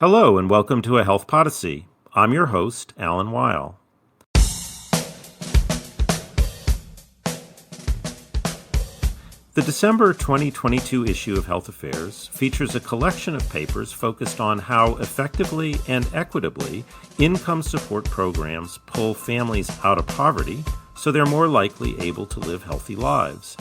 Hello and welcome to a Health Podyssey. I'm your host, Alan Weil. The December 2022 issue of Health Affairs features a collection of papers focused on how effectively and equitably income support programs pull families out of poverty so they're more likely able to live healthy lives.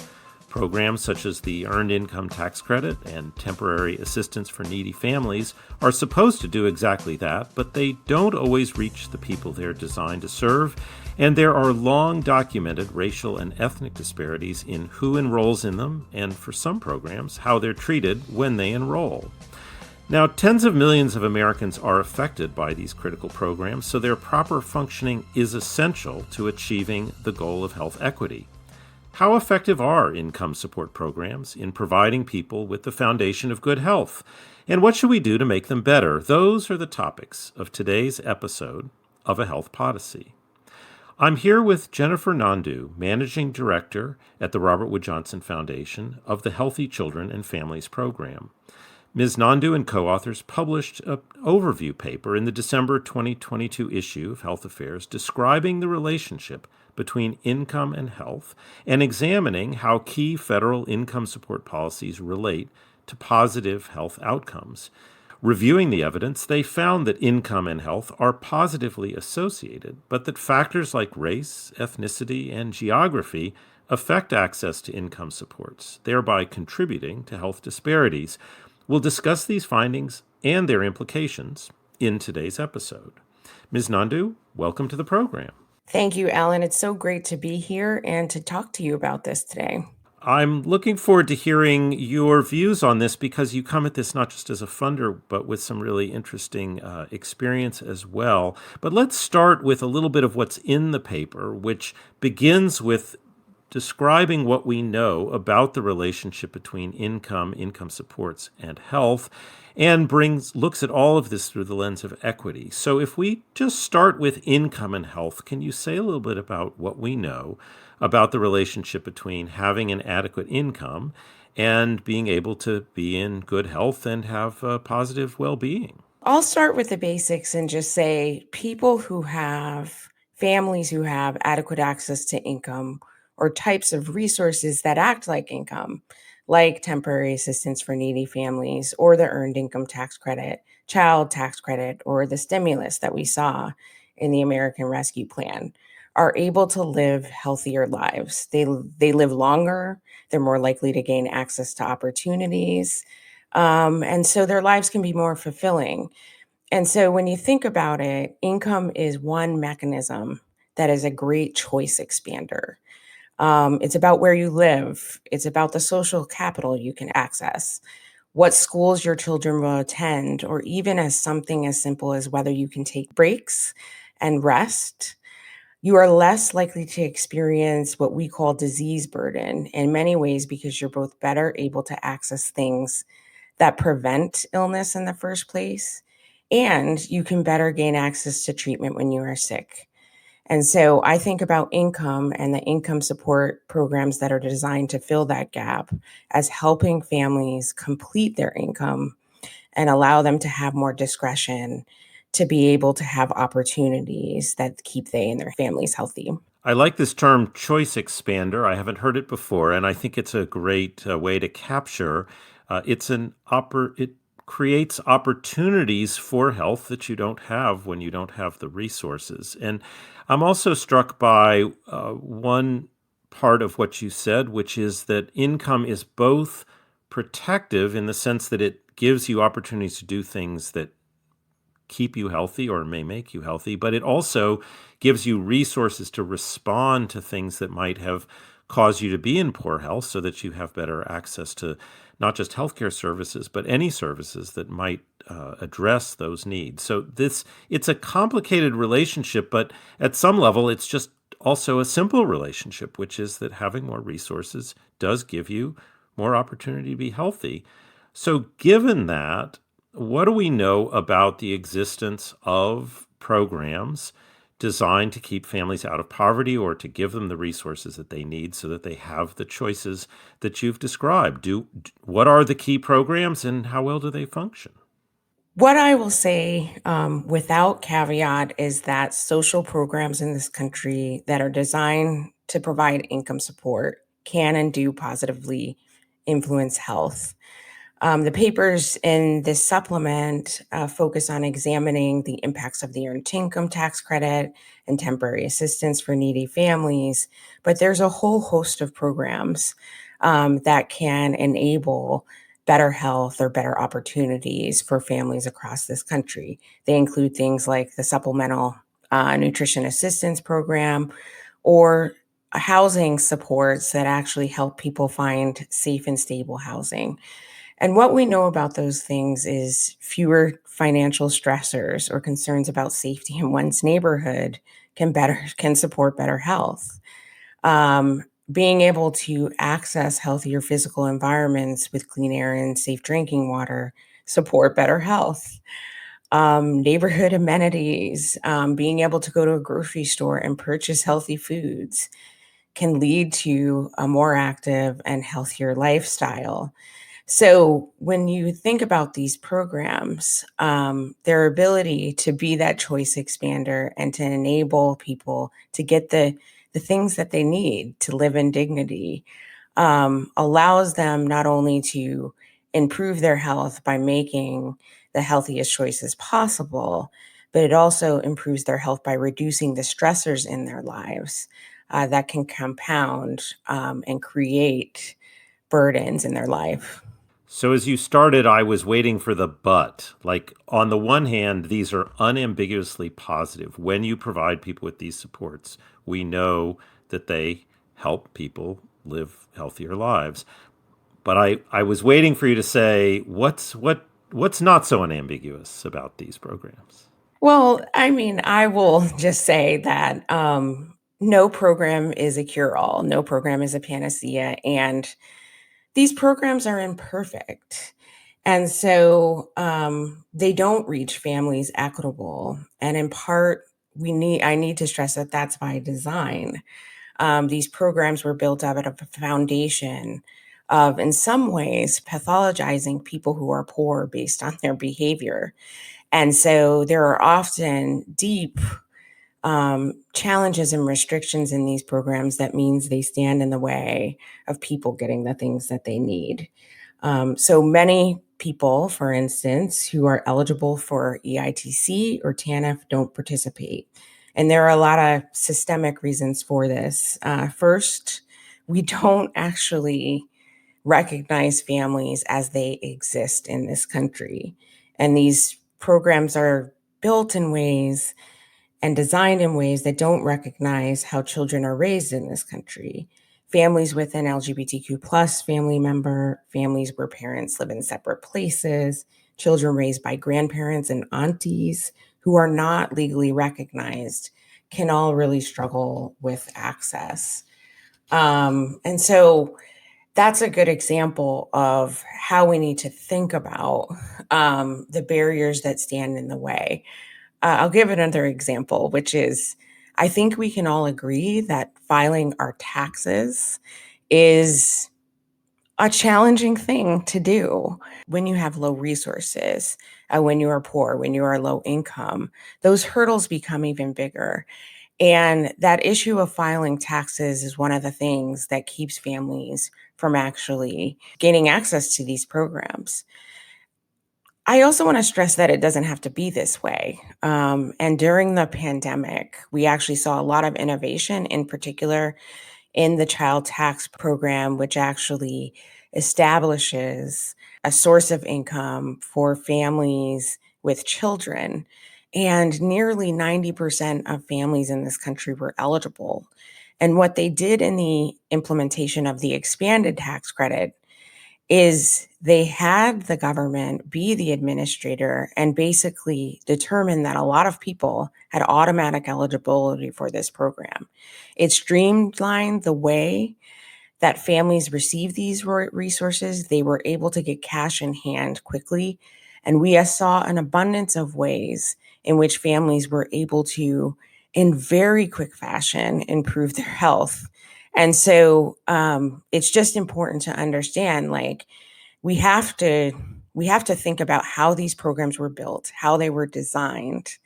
Programs such as the Earned Income Tax Credit and Temporary Assistance for Needy Families are supposed to do exactly that, but they don't always reach the people they're designed to serve, and there are long documented racial and ethnic disparities in who enrolls in them, and for some programs, how they're treated when they enroll. Now, tens of millions of Americans are affected by these critical programs, so their proper functioning is essential to achieving the goal of health equity. How effective are income support programs in providing people with the foundation of good health? And what should we do to make them better? Those are the topics of today's episode of A Health Podyssey. I'm here with Jennifer Nandu, Managing Director at the Robert Wood Johnson Foundation of the Healthy Children and Families Program. Ms. Nandu and co-authors published an overview paper in the December 2022 issue of Health Affairs describing the relationship between income and health and examining how key federal income support policies relate to positive health outcomes. Reviewing the evidence, they found that income and health are positively associated, but that factors like race, ethnicity, and geography affect access to income supports, thereby contributing to health disparities. We'll discuss these findings and their implications in today's episode. Ms. Nandu, welcome to the program. Thank you, Alan. It's so great to be here and to talk to you about this today. I'm looking forward to hearing your views on this because you come at this not just as a funder, but with some really interesting experience as well. But let's start with a little bit of what's in the paper, which begins with describing what we know about the relationship between income supports, and health, and looks at all of this through the lens of equity. So if we just start with income and health, can you say a little bit about what we know about the relationship between having an adequate income and being able to be in good health and have positive well-being? I'll start with the basics and just say people who have families who have adequate access to income or types of resources that act like income, like temporary assistance for needy families or the Earned Income Tax Credit, Child Tax Credit, or the stimulus that we saw in the American Rescue Plan, are able to live healthier lives. They live longer, they're more likely to gain access to opportunities, and so their lives can be more fulfilling. And so when you think about it, income is one mechanism that is a great choice expander. It's about where you live. It's about the social capital you can access, what schools your children will attend, or even as something as simple as whether you can take breaks and rest. You are less likely to experience what we call disease burden in many ways because you're both better able to access things that prevent illness in the first place, and you can better gain access to treatment when you are sick. And so I think about income and the income support programs that are designed to fill that gap as helping families complete their income and allow them to have more discretion to be able to have opportunities that keep they and their families healthy. I like this term choice expander. I haven't heard it before, and I think it's a great way to capture. It creates opportunities for health that you don't have when you don't have the resources. And I'm also struck by one part of what you said, which is that income is both protective in the sense that it gives you opportunities to do things that keep you healthy or may make you healthy, but it also gives you resources to respond to things that might have caused you to be in poor health so that you have better access to not just healthcare services, but any services that might address those needs. So it's a complicated relationship, but at some level, it's just also a simple relationship, which is that having more resources does give you more opportunity to be healthy. So given that, what do we know about the existence of programs designed to keep families out of poverty or to give them the resources that they need so that they have the choices that you've described? What are the key programs and how well do they function? What I will say, without caveat, is that social programs in this country that are designed to provide income support can and do positively influence health. The papers in this supplement focus on examining the impacts of the earned income tax credit and temporary assistance for needy families, but there's a whole host of programs that can enable better health or better opportunities for families across this country. They include things like the Supplemental Nutrition Assistance Program or housing supports that actually help people find safe and stable housing. And what we know about those things is fewer financial stressors or concerns about safety in one's neighborhood can support better health. Being able to access healthier physical environments with clean air and safe drinking water support better health. Neighborhood amenities, being able to go to a grocery store and purchase healthy foods can lead to a more active and healthier lifestyle. So when you think about these programs, their ability to be that choice expander and to enable people to get the things that they need to live in dignity allows them not only to improve their health by making the healthiest choices possible, but it also improves their health by reducing the stressors in their lives that can compound and create burdens in their life. So, as you started, I was waiting for the but. Like, on the one hand, these are unambiguously positive. When you provide people with these supports, we know that they help people live healthier lives. But I was waiting for you to say what's not so unambiguous about these programs. Well, I mean, I will just say that no program is a cure all, no program is a panacea, and these programs are imperfect. And so they don't reach families equitable. And in part, I need to stress that that's by design. These programs were built out of a foundation of, in some ways, pathologizing people who are poor based on their behavior. And so there are often deep challenges and restrictions in these programs that means they stand in the way of people getting the things that they need. So many people, for instance, who are eligible for EITC or TANF don't participate. And there are a lot of systemic reasons for this. First, we don't actually recognize families as they exist in this country. And these programs are built in ways and designed in ways that don't recognize how children are raised in this country. Families with an LGBTQ plus family member, families where parents live in separate places, children raised by grandparents and aunties who are not legally recognized can all really struggle with access. And so that's a good example of how we need to think about the barriers that stand in the way. I'll give another example, which is I think we can all agree that filing our taxes is a challenging thing to do when you have low resources, when you are poor, when you are low income. Those hurdles become even bigger. And that issue of filing taxes is one of the things that keeps families from actually gaining access to these programs. I also want to stress that it doesn't have to be this way. And during the pandemic, we actually saw a lot of innovation, in particular in the child tax program, which actually establishes a source of income for families with children. And nearly 90% of families in this country were eligible. And what they did in the implementation of the expanded tax credit is they had the government be the administrator and basically determine that a lot of people had automatic eligibility for this program. It streamlined the way that families receive these resources. They were able to get cash in hand quickly. And we saw an abundance of ways in which families were able to, in very quick fashion, improve their health. And so it's just important to understand, like, we have to we have to think about how these programs were built, how they were designed,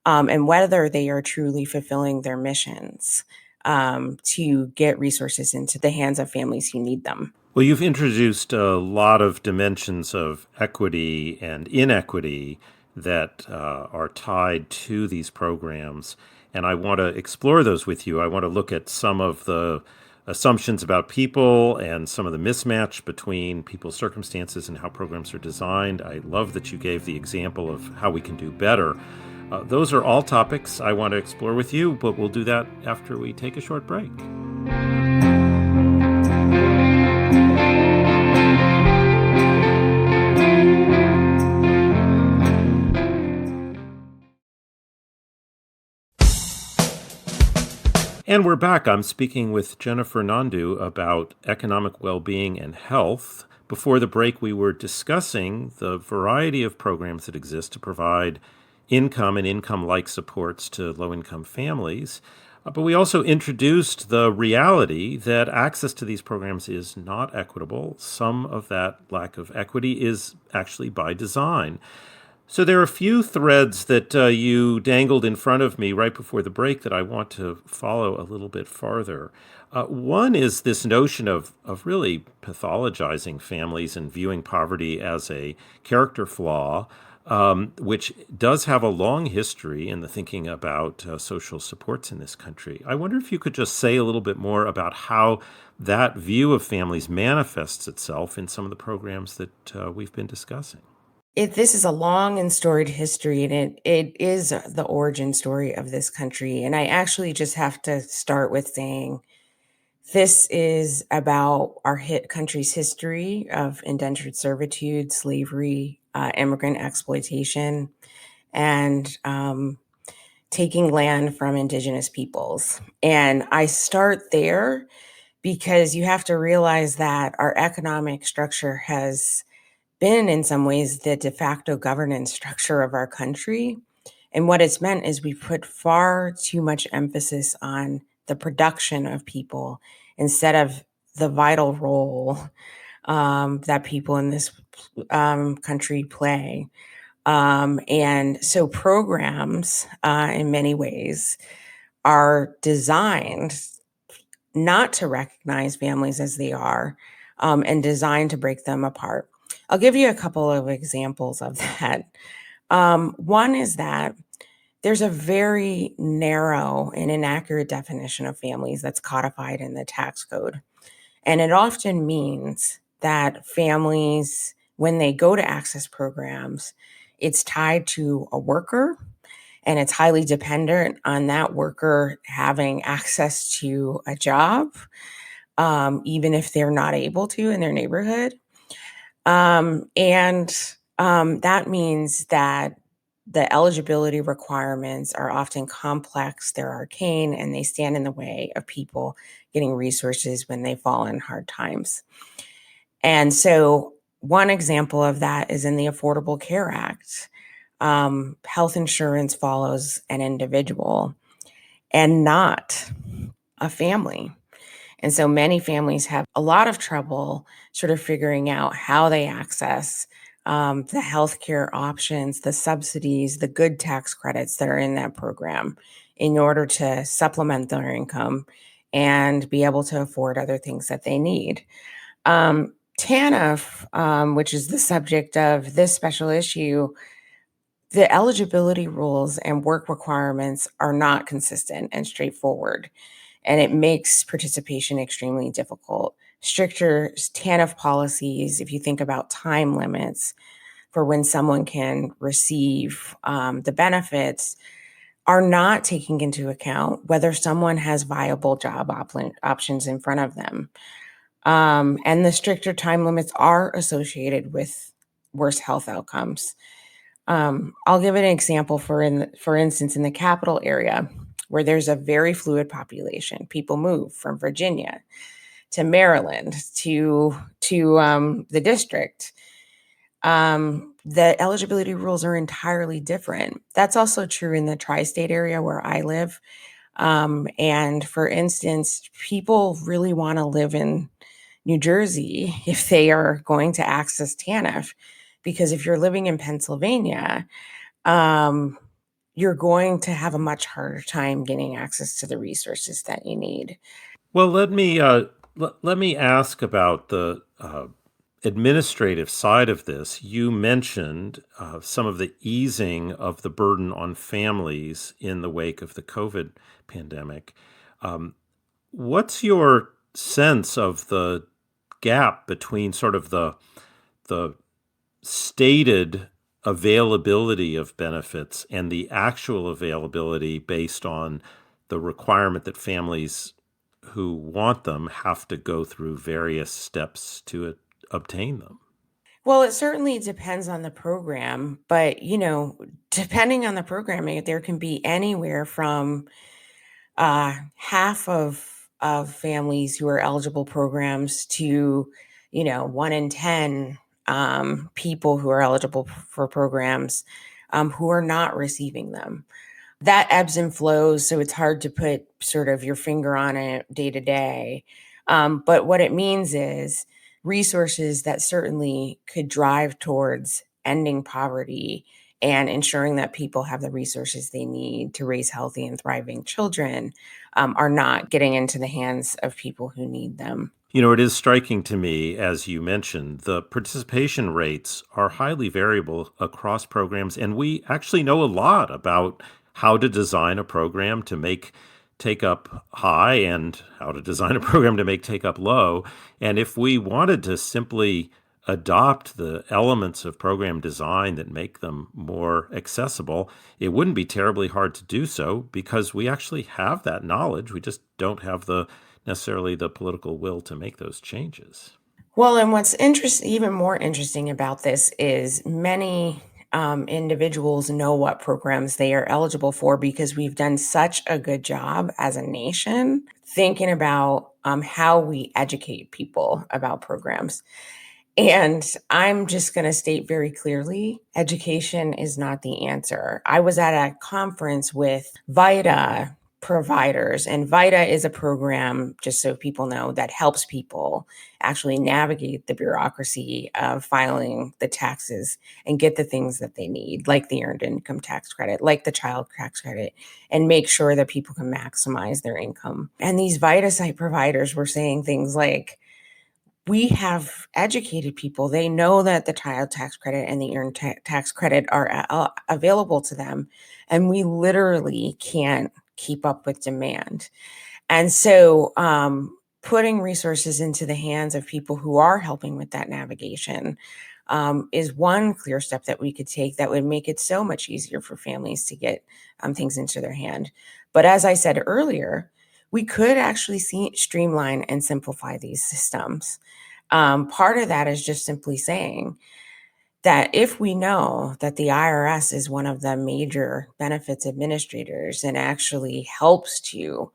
and whether they are truly fulfilling their missions to get resources into the hands of families who need them. Well, you've introduced a lot of dimensions of equity and inequity that are tied to these programs, and I want to explore those with you. I want to look at some of the assumptions about people and some of the mismatch between people's circumstances and how programs are designed. I love that you gave the example of how we can do better. Those are all topics I want to explore with you, but we'll do that after we take a short break. And we're back. I'm speaking with Jennifer Nandu about economic well-being and health. Before the break, we were discussing the variety of programs that exist to provide income and income-like supports to low-income families. But we also introduced the reality that access to these programs is not equitable. Some of that lack of equity is actually by design. So there are a few threads that you dangled in front of me right before the break that I want to follow a little bit farther. One is this notion of really pathologizing families and viewing poverty as a character flaw, which does have a long history in the thinking about social supports in this country. I wonder if you could just say a little bit more about how that view of families manifests itself in some of the programs that we've been discussing. This is a long and storied history, and it is the origin story of this country. And I actually just have to start with saying this is about our country's history of indentured servitude, slavery, immigrant exploitation, and taking land from indigenous peoples. And I start there because you have to realize that our economic structure has been in some ways the de facto governance structure of our country. And what it's meant is we put far too much emphasis on the production of people instead of the vital role that people in this country play. And so programs, in many ways, are designed not to recognize families as they are, and designed to break them apart. I'll give you a couple of examples of that. One is that there's a very narrow and inaccurate definition of families that's codified in the tax code. And it often means that families, when they go to access programs, it's tied to a worker and it's highly dependent on that worker having access to a job, even if they're not able to in their neighborhood. And that means that the eligibility requirements are often complex, they're arcane, and they stand in the way of people getting resources when they fall in hard times. And so, one example of that is in the Affordable Care Act. Health insurance follows an individual and not a family. And so many families have a lot of trouble sort of figuring out how they access the healthcare options, the subsidies, the good tax credits that are in that program in order to supplement their income and be able to afford other things that they need. TANF, which is the subject of this special issue, the eligibility rules and work requirements are not consistent and straightforward, and it makes participation extremely difficult. Stricter TANF policies, if you think about time limits for when someone can receive the benefits, are not taking into account whether someone has viable job options in front of them. And the stricter time limits are associated with worse health outcomes. I'll give an example for instance, in the capital area, where there's a very fluid population. People move from Virginia to Maryland to the district. The eligibility rules are entirely different. That's also true in the tri-state area where I live. And for instance, people really want to live in New Jersey if they are going to access TANF because if you're living in Pennsylvania, um, you're going to have a much harder time getting access to the resources that you need. Well, let me ask about the administrative side of this. You mentioned some of the easing of the burden on families in the wake of the COVID pandemic. What's your sense of the gap between sort of the stated availability of benefits and the actual availability based on the requirement that families who want them have to go through various steps to obtain them? Well, it certainly depends on the program, but depending on the programming, there can be anywhere from half of families who are eligible programs to 1 in 10 people who are eligible for programs who are not receiving them. That ebbs and flows, so it's hard to put sort of your finger on it day to day. But what it means is resources that certainly could drive towards ending poverty and ensuring that people have the resources they need to raise healthy and thriving children are not getting into the hands of people who need them. It is striking to me, as you mentioned, the participation rates are highly variable across programs, and we actually know a lot about how to design a program to make take up high and how to design a program to make take up low. And if we wanted to simply adopt the elements of program design that make them more accessible, it wouldn't be terribly hard to do so because we actually have that knowledge. We just don't have necessarily the political will to make those changes. Well, and what's even more interesting about this is many individuals know what programs they are eligible for because we've done such a good job as a nation thinking about how we educate people about programs. And I'm just going to state very clearly, education is not the answer. I was at a conference with VITA providers, and VITA is a program, just so people know, that helps people actually navigate the bureaucracy of filing the taxes and get the things that they need, like the earned income tax credit, like the child tax credit, and make sure that people can maximize their income. And these VITA site providers were saying things like, we have educated people. They know that the child tax credit and the earned tax credit are available to them, and we literally can't keep up with demand. And so, putting resources into the hands of people who are helping with that navigation is one clear step that we could take that would make it so much easier for families to get things into their hand. But as I said earlier, we could actually streamline and simplify these systems. Part of that is just simply saying that if we know that the IRS is one of the major benefits administrators and actually helps to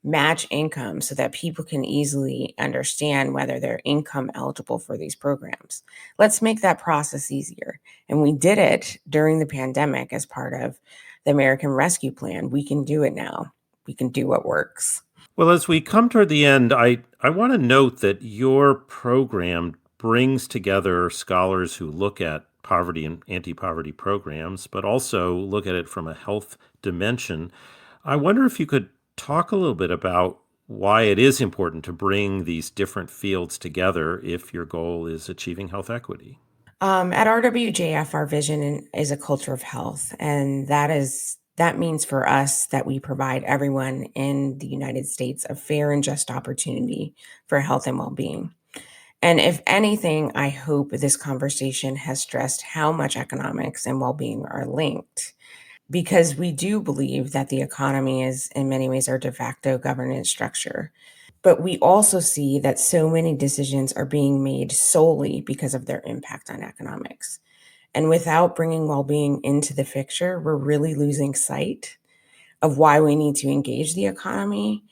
match income so that people can easily understand whether they're income eligible for these programs, let's make that process easier. And we did it during the pandemic as part of the American Rescue Plan. We can do it now. We can do what works. Well, as we come toward the end, I want to note that your program brings together scholars who look at poverty and anti-poverty programs, but also look at it from a health dimension. I wonder if you could talk a little bit about why it is important to bring these different fields together if your goal is achieving health equity. At RWJF, our vision is a culture of health, and that means for us that we provide everyone in the United States a fair and just opportunity for health and well-being. And if anything, I hope this conversation has stressed how much economics and well-being are linked, because we do believe that the economy is in many ways our de facto governance structure. But we also see that so many decisions are being made solely because of their impact on economics. And without bringing well-being into the picture, we're really losing sight of why we need to engage the economy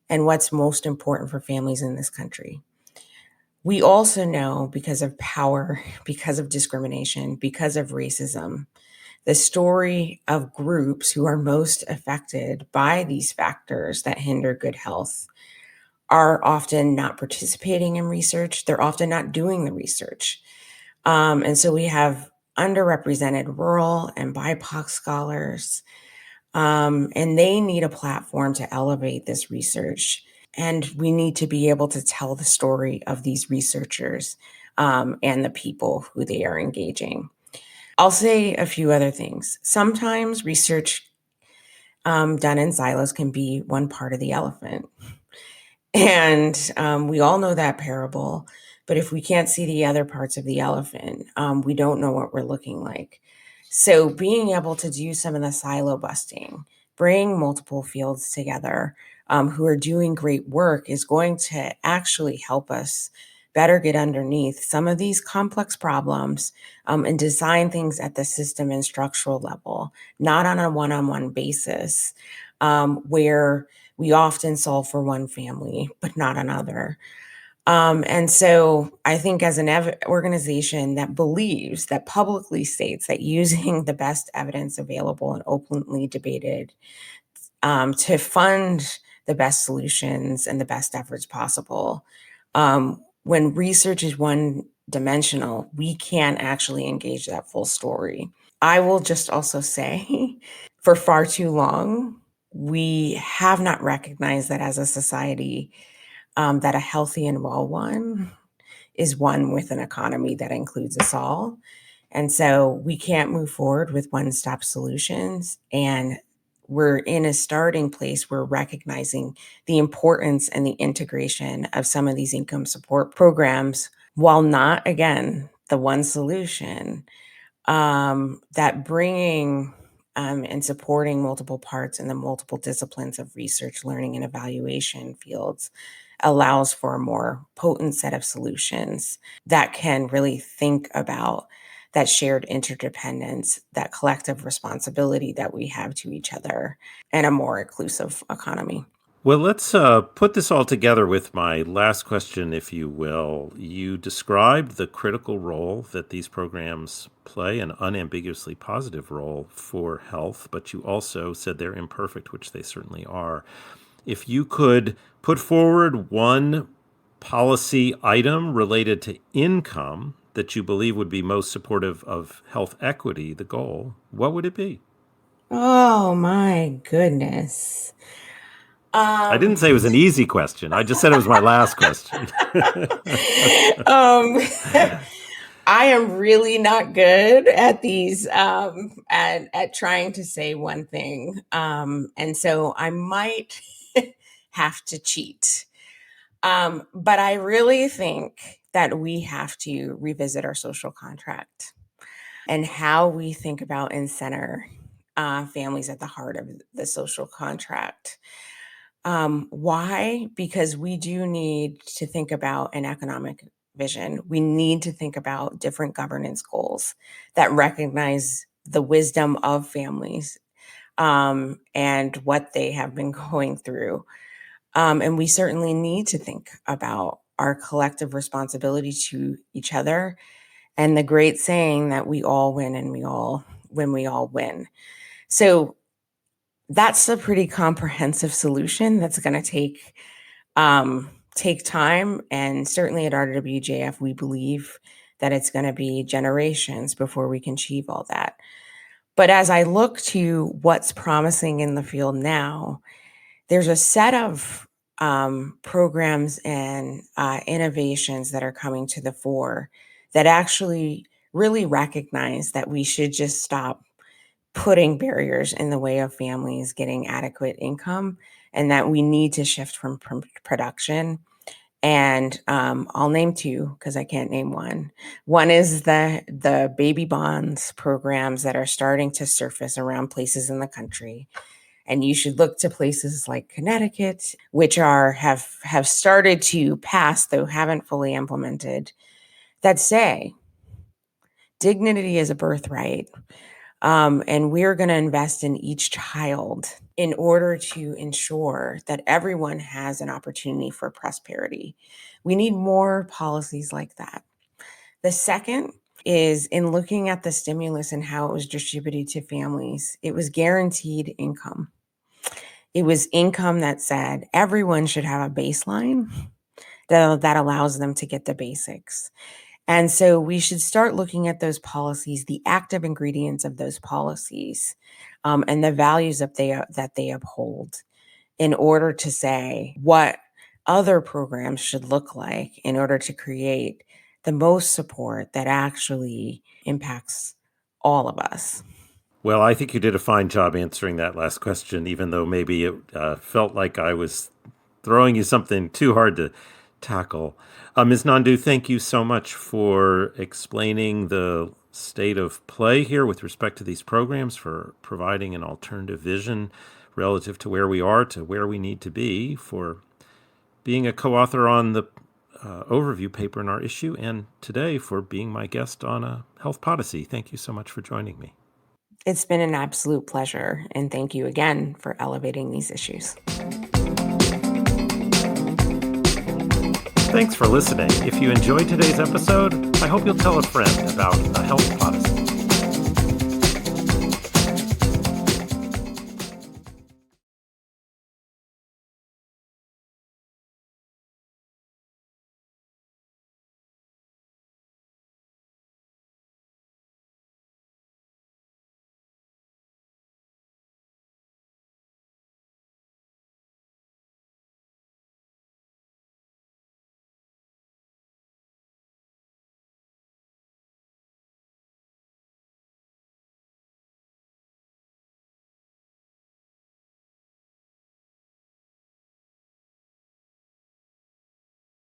and what's most important for families in this country. We also know, because of power, because of discrimination, because of racism, the story of groups who are most affected by these factors that hinder good health are often not participating in research. They're often not doing the research. And so we have underrepresented rural and BIPOC scholars, and they need a platform to elevate this research. And we need to be able to tell the story of these researchers and the people who they are engaging. I'll say a few other things. Sometimes research done in silos can be one part of the elephant. And we all know that parable. But if we can't see the other parts of the elephant, we don't know what we're looking like. So being able to do some of the silo busting, bring multiple fields together who are doing great work is going to actually help us better get underneath some of these complex problems and design things at the system and structural level, not on a one-on-one basis, where we often solve for one family, but not another. And so I think as an organization that believes, that publicly states that using the best evidence available and openly debated to fund the best solutions and the best efforts possible, when research is one dimensional, we can't actually engage that full story. I will just also say for far too long, we have not recognized that as a society, that a healthy and well one is one with an economy that includes us all. And so we can't move forward with one-stop solutions. And we're in a starting place where recognizing the importance and the integration of some of these income support programs, while not, again, the one solution, that bringing and supporting multiple parts in the multiple disciplines of research, learning, and evaluation fields allows for a more potent set of solutions that can really think about that shared interdependence, that collective responsibility that we have to each other, and a more inclusive economy. Well, let's put this all together with my last question, if you will. You described the critical role that these programs play, an unambiguously positive role for health, but you also said they're imperfect, which they certainly are. If you could put forward one policy item related to income that you believe would be most supportive of health equity, the goal, what would it be? Oh my goodness. I didn't say it was an easy question. I just said it was my last question. um, I am really not good at these at trying to say one thing, and so I might have to cheat. But I really think that we have to revisit our social contract and how we think about and center families at the heart of the social contract. Why? Because we do need to think about an economic vision. We need to think about different governance goals that recognize the wisdom of families and what they have been going through. And we certainly need to think about our collective responsibility to each other and the great saying that we all win and we all win. So that's a pretty comprehensive solution that's going to take time. And certainly at RWJF, we believe that it's going to be generations before we can achieve all that. But as I look to what's promising in the field now, there's a set of programs and innovations that are coming to the fore that actually really recognize that we should just stop putting barriers in the way of families getting adequate income, and that we need to shift from production. And I'll name two because I can't name one. One is the baby bonds programs that are starting to surface around places in the country. And you should look to places like Connecticut, which have started to pass, though haven't fully implemented, that say dignity is a birthright. And we're going to invest in each child in order to ensure that everyone has an opportunity for prosperity. We need more policies like that. The second is in looking at the stimulus and how it was distributed to families, it was guaranteed income. It was income that said everyone should have a baseline that allows them to get the basics. And so we should start looking at those policies, the active ingredients of those policies, and the values that they uphold, in order to say what other programs should look like in order to create the most support that actually impacts all of us. Well, I think you did a fine job answering that last question, even though maybe it felt like I was throwing you something too hard to tackle. Ms. Nandu, thank you so much for explaining the state of play here with respect to these programs, for providing an alternative vision relative to where we are to where we need to be, for being a co-author on the overview paper in our issue, and today for being my guest on a Health Podyssey. Thank you so much for joining me. It's been an absolute pleasure, and thank you again for elevating these issues. Thanks for listening. If you enjoyed today's episode, I hope you'll tell a friend about a Health Podyssey.